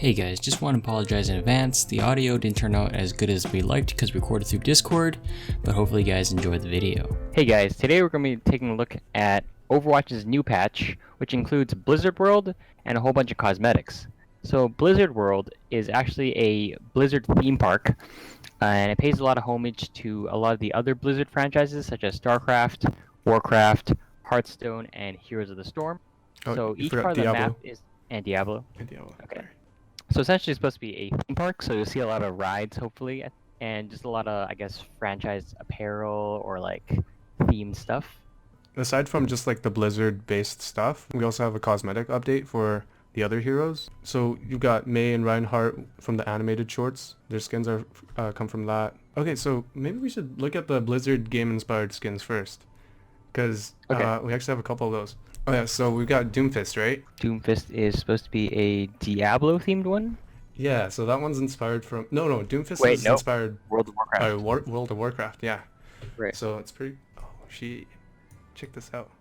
Hey guys, just want to apologize in advance. The audio didn't turn out as good as we liked because we recorded through Discord, but hopefully you guys enjoyed the video. Hey guys, today we're going to be taking a look at Overwatch's new patch, which includes Blizzard World and a whole bunch of cosmetics. So Blizzard World is actually a Blizzard theme park, and it pays a lot of homage to a lot of the other Blizzard franchises such as StarCraft, Warcraft, Hearthstone, and Heroes of the Storm. Oh, So you each forgot part of the Diablo. map is... and Diablo. And Diablo. Okay. Sorry. So essentially it's supposed to be a theme park, so you'll see a lot of rides, hopefully, and just a lot of, I guess, franchise apparel or, like, themed stuff. Aside from just like the Blizzard-based stuff, we also have a cosmetic update for the other heroes. So you've got Mei and Reinhardt from the animated shorts. Their skins are come from that. Okay, so maybe we should look at the Blizzard game-inspired skins first, because Okay. we actually have a couple of those. Oh yeah, so we've got Doomfist, right? Doomfist is supposed to be a Diablo-themed one? Yeah, so that one's inspired from... No, Doomfist Wait, is nope. inspired World of Warcraft. by World of Warcraft, yeah. Right. So it's pretty... Oh, check this out.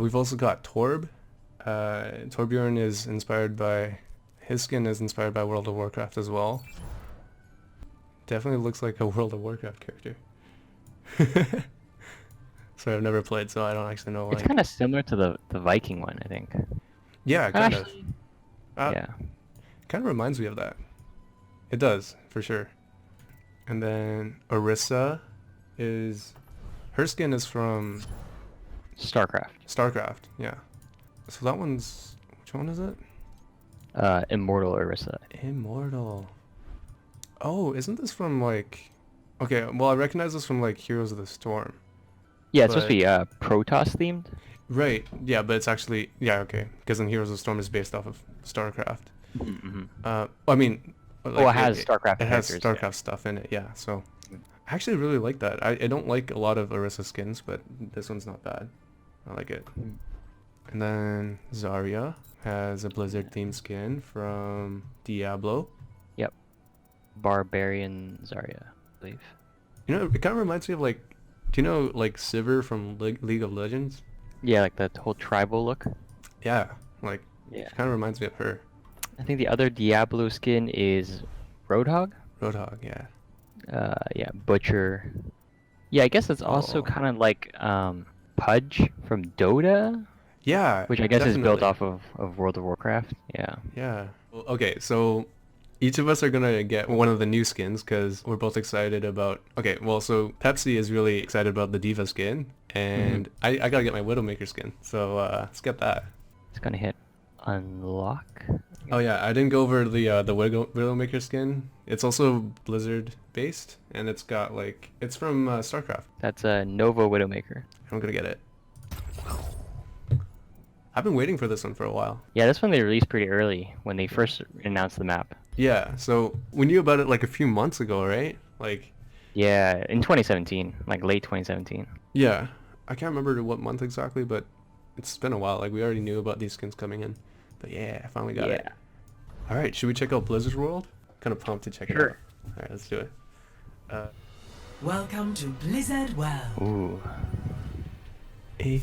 We've also got Torb. Torbjorn is inspired by... His skin is inspired by World of Warcraft as well. Definitely looks like a World of Warcraft character. So I've never played, so I don't actually know. It's kind of similar to the Viking one, I think. Yeah, kind of. Actually, yeah. Kind of reminds me of that. It does, for sure. And then Orisa is... Her skin is from StarCraft. StarCraft, yeah. So that one's... Which one is it? Immortal Orisa. Immortal. Oh, isn't this from like... Okay, well I recognize this from like Heroes of the Storm. Yeah, it's supposed to be Protoss themed. Right, yeah, but it's actually... Yeah, okay. Because then Heroes of the Storm is based off of StarCraft. Mm-hmm. I mean... Well, it has StarCraft It has characters, StarCraft yeah. stuff in it, yeah, so... I actually really like that. I don't like a lot of Orisa skins, but this one's not bad. I like it. And then Zarya has a Blizzard themed skin from Diablo. Yep. Barbarian Zarya, I believe. You know, it kind of reminds me of like... Do you know like Sivir from League of Legends? Yeah, like the whole tribal look. Yeah, like... Yeah. It kind of reminds me of her. I think the other Diablo skin is Roadhog. Roadhog, yeah. Yeah, Butcher. Yeah, I guess it's also Oh. kind of like Pudge from Dota, Yeah, which I guess is built definitely. off of World of Warcraft. Yeah. Yeah. Well, okay, so each of us are gonna get one of the new skins because we're both excited about... Okay, well, so Pepsi is really excited about the Diva skin, and I gotta get my Widowmaker skin, so let's get that. It's gonna hit unlock. Oh yeah, I didn't go over the Widowmaker skin. It's also Blizzard based, and it's got like... It's from StarCraft. That's a Nova Widowmaker. I'm gonna get it. I've been waiting for this one for a while. Yeah, this one they released pretty early when they first announced the map. Yeah, so we knew about it like a few months ago, right? Like... Yeah, in 2017, like late 2017. Yeah, I can't remember what month exactly, but it's been a while. Like, we already knew about these skins coming in. But yeah, I finally got it. Alright, should we check out Blizzard World? Kind of pumped to check it out. Sure. Alright, let's do it. Welcome to Blizzard World. Ooh. Hey.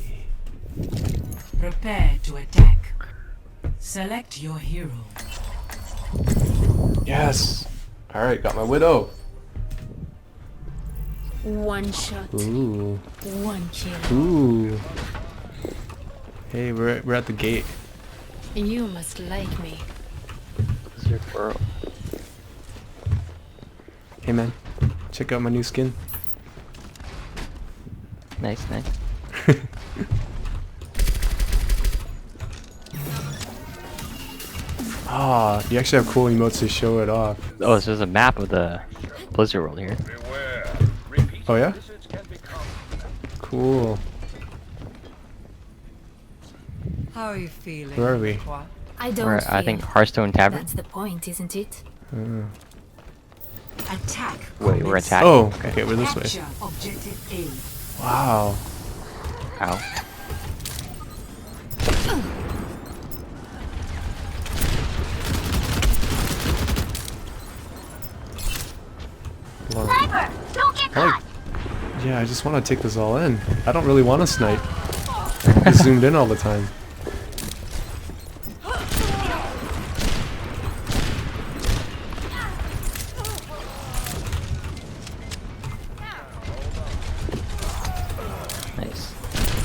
Prepare to attack. Select your hero. Yes! Alright, got my Widow. One shot, Ooh. one kill. Ooh. Hey, we're at the gate. You must like me. Blizzard World. Hey man, check out my new skin. Nice. Ah, you actually have cool emotes to show it off. Oh, this is a map of the Blizzard World here. Oh yeah? Cool. How are you feeling? Where are we? I don't Or feel I think Hearthstone Tavern. that's the point, isn't it? Attack. Wait, we're commence. attacking. Oh, okay, we're this way. Capture objective A. Wow. Ow. Lord. Yeah, I just want to take this all in. I don't really want to snipe. Just zoomed in all the time.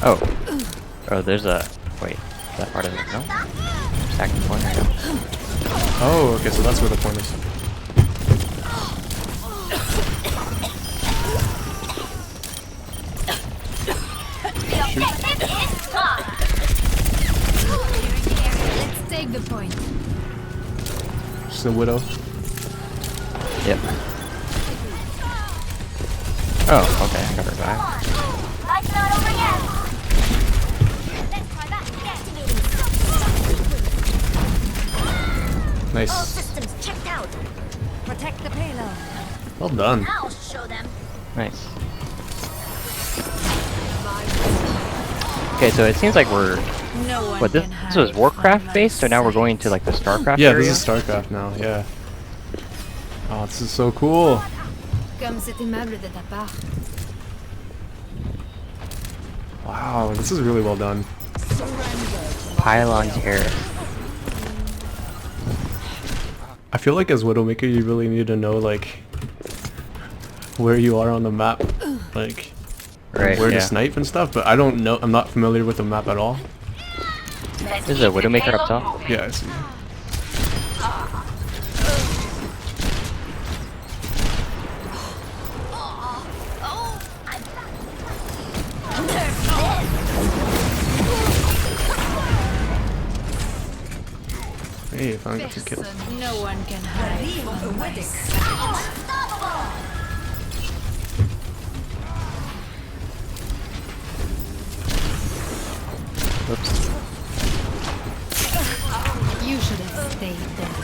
Oh. Oh, there's a... Wait. Is that part of it? No? Stacking point right now. Oh, okay, so that's where the point is. Let's take the point. Just a widow. Yep. Oh, okay. I got her back. Life's not over yet. Let's try that again. Nice. All systems checked out. Protect the payload. Well done. I'll show them. Nice. Okay, so it seems like we're... No one What, this was hide Warcraft from based, so my now we're sight. going to like the Starcraft Yeah, area? this is StarCraft now, yeah. Oh, this is so cool. Comme c'est aimable de ta part. Wow, this is really well done. Pylon Terrace. I feel like as Widowmaker you really need to know like where you are on the map. Like Right, where yeah. to snipe and stuff, but I don't know, I'm not familiar with the map at all. There's a Widowmaker up top. Yeah, I see. Hey, finally got some kills. No one can hide from my sight. Oops. You should have stayed there.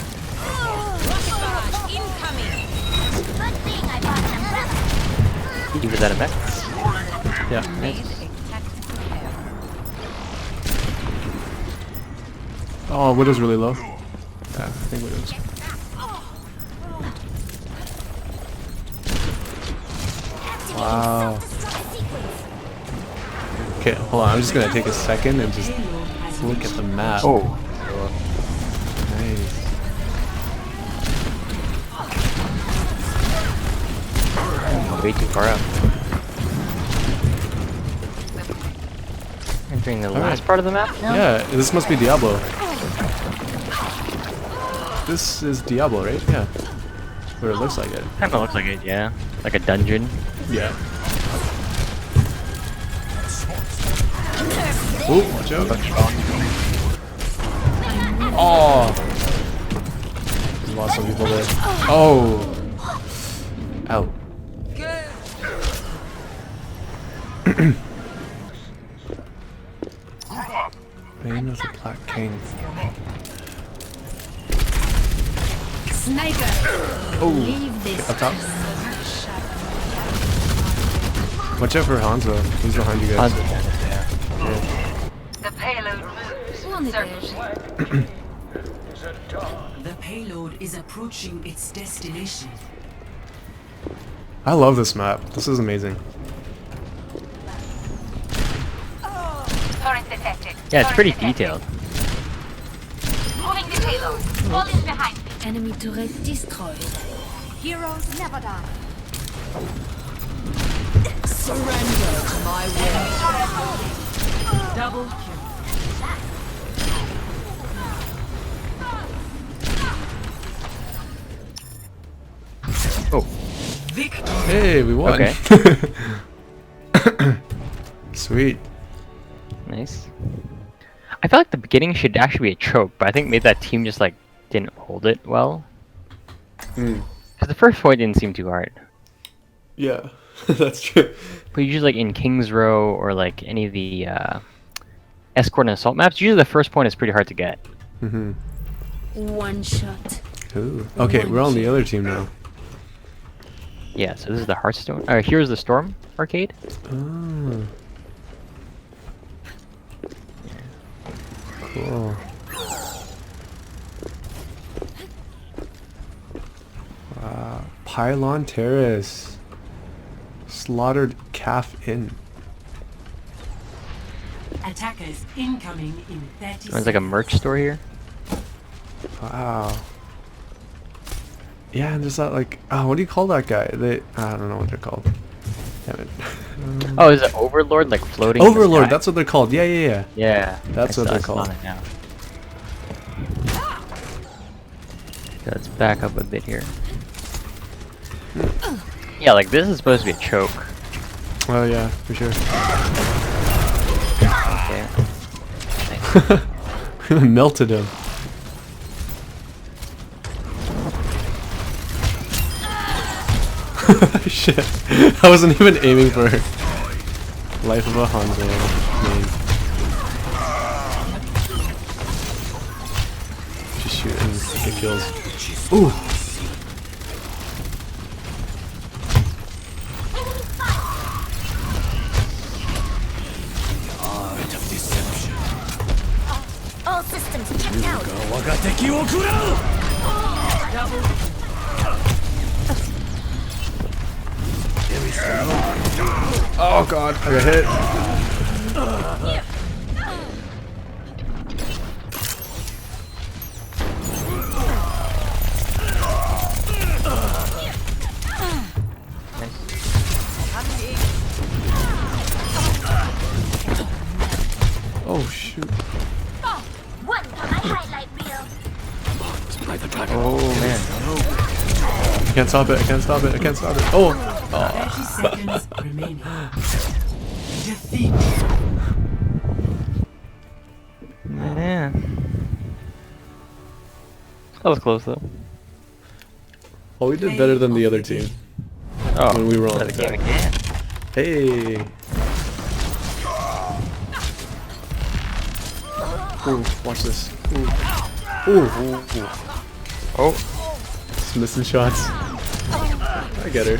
Good thing I bought an umbrella. He was at a mech. Yeah. Nice. Oh, Widow's really low. Yeah, I think Widow's. Wow. Okay, hold on. I'm just gonna take a second and just look at the map. Oh. Nice. Way too far up. Entering the last part of the map now? Yeah, this must be Diablo. This is Diablo, right? Yeah. Or it looks like it. Kinda looks like it, yeah. Like a dungeon. Yeah. Oh, watch out. Oh! There's lots of people there. Oh! Ow. Bane of the Black King. Sniper! Oh! Leave this Up top. Watch out for Hanzo. He's behind you guys. Yeah. The payload moves. One there. The payload is approaching its destination. I love this map. This is amazing. Turret detected. Yeah, it's pretty detailed. Moving the payload. Fall is behind me. Enemy turret destroyed. Heroes never die. Surrender to my will. Double kill. Oh. Victory. Hey, we won. Okay. Sweet. Nice. I feel like the beginning should actually be a choke, but I think maybe that team just like didn't hold it well. Mm. Because the first point didn't seem too hard. Yeah, that's true. But usually like in King's Row or like any of the escort and assault maps, usually the first point is pretty hard to get. Mm-hmm. One shot. Ooh. Okay, we're on the other team now. Yeah, so this is the Hearthstone. Here's the Storm arcade. Oh. Cool. Wow. Pylon Terrace. Slaughtered Calf Inn. Attackers incoming in 30 There's like a merch store here. Wow. Yeah, and there's that like, oh, what do you call that guy? I don't know what they're called. Damn it. Oh, is it Overlord like floating? in the Overlord, sky? that's what they're called. Yeah, yeah, yeah. Yeah. That's what they're I saw called. it now. So let's back up a bit here. Yeah, like this is supposed to be a choke. Oh yeah, for sure. Okay. Melted him. Shit. I wasn't even aiming for her. Life of a Hanzo main. Just shoot and get kills. Ooh! All systems checked out. Oh god, I got hit. Oh shoot. One for my highlight reel. Oh man. I can't stop it, I can't stop it, I can't stop it. Oh! 30 seconds remaining. Defeat. Man. That was close though. Well, we did better than the other team Oh, when we were on play the game attack. again. Hey! Ooh, watch this. Ooh. Ooh. Oh. Just missing shots. I get her.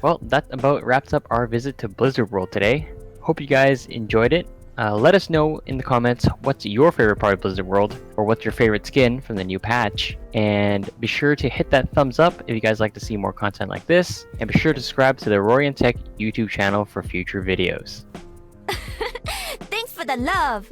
Well, that about wraps up our visit to Blizzard World today. Hope you guys enjoyed it. Let us know in the comments what's your favorite part of Blizzard World, or what's your favorite skin from the new patch. And be sure to hit that thumbs up if you guys like to see more content like this. And be sure to subscribe to the Rory and Tech YouTube channel for future videos. Thanks for the love.